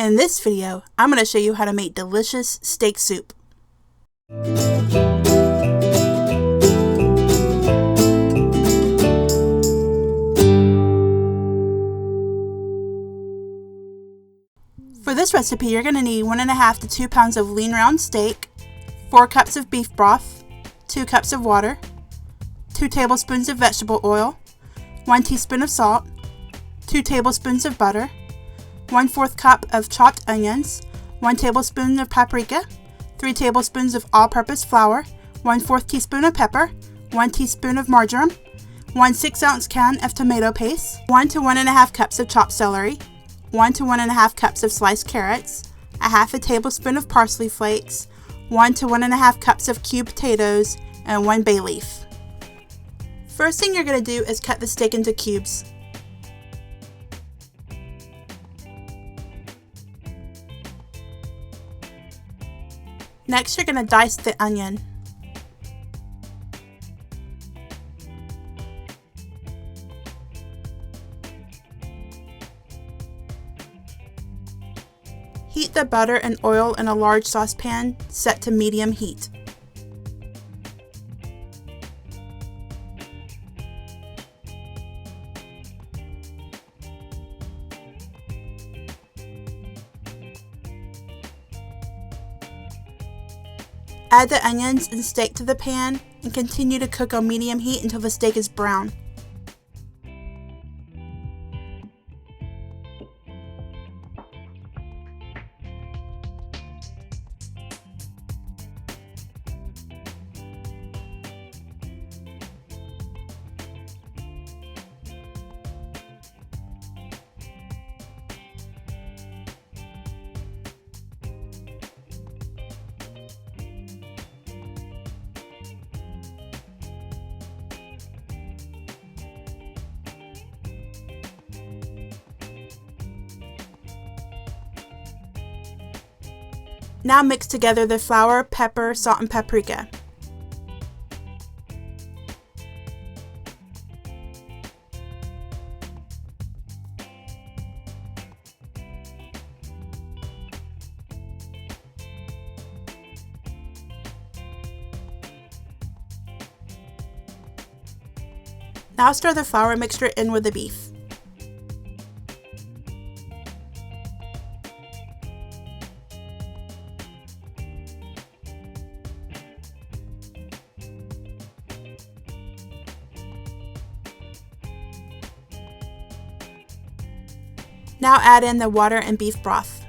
In this video, I'm going to show you how to make delicious steak soup. For this recipe, you're going to need 1.5 to 2 pounds of lean round steak, 4 cups of beef broth, 2 cups of water, 2 tablespoons of vegetable oil, 1 teaspoon of salt, 2 tablespoons of butter, 1/4 cup of chopped onions, 1 tablespoon of paprika, 3 tablespoons of all-purpose flour, 1/4 teaspoon of pepper, 1 teaspoon of marjoram, 1 6-ounce can of tomato paste, 1 to 1.5 cups of chopped celery, 1 to 1.5 cups of sliced carrots, 1/2 tablespoon of parsley flakes, 1 to 1.5 cups of cubed potatoes, and 1 bay leaf. First thing you're going to do is cut the steak into cubes. Next, you're going to dice the onion. Heat the butter and oil in a large saucepan set to medium heat. Add the onions and steak to the pan and continue to cook on medium heat until the steak is brown. Now mix together the flour, pepper, salt, and paprika. Now stir the flour mixture in with the beef. Now add in the water and beef broth.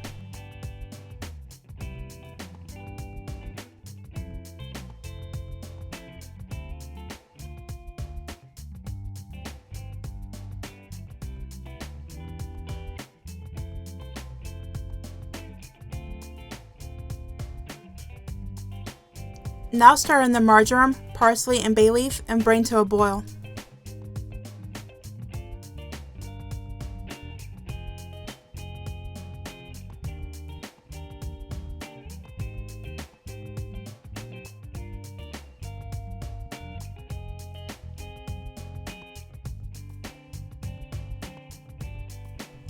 Now stir in the marjoram, parsley, and bay leaf and bring to a boil.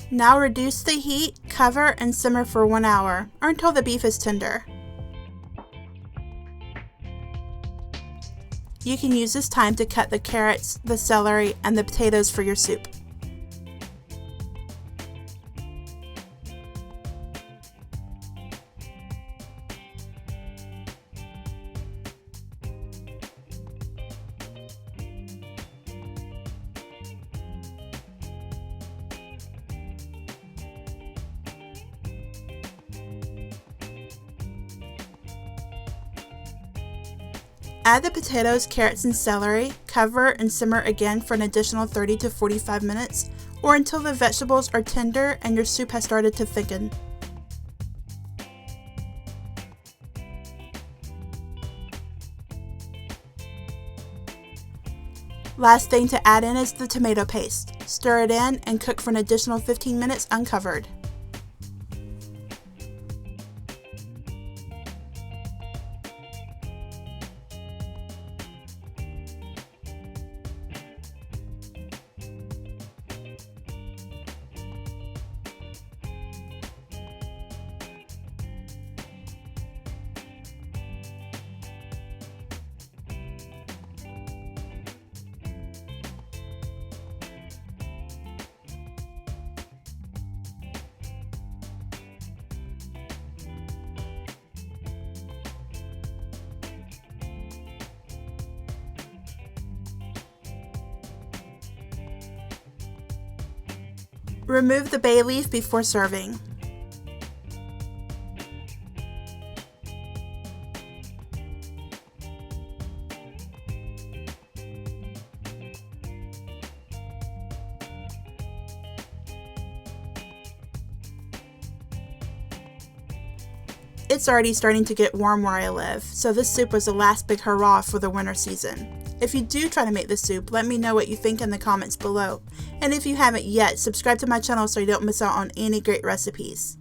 Now reduce the heat, cover, and simmer for 1 hour, or until the beef is tender. You can use this time to cut the carrots, the celery, and the potatoes for your soup. Add the potatoes, carrots, and celery, cover, and simmer again for an additional 30 to 45 minutes, or until the vegetables are tender and your soup has started to thicken. Last thing to add in is the tomato paste. Stir it in and cook for an additional 15 minutes uncovered. Remove the bay leaf before serving. It's already starting to get warm where I live, so this soup was the last big hurrah for the winter season. If you do try to make this soup, let me know what you think in the comments below. And if you haven't yet, subscribe to my channel so you don't miss out on any great recipes.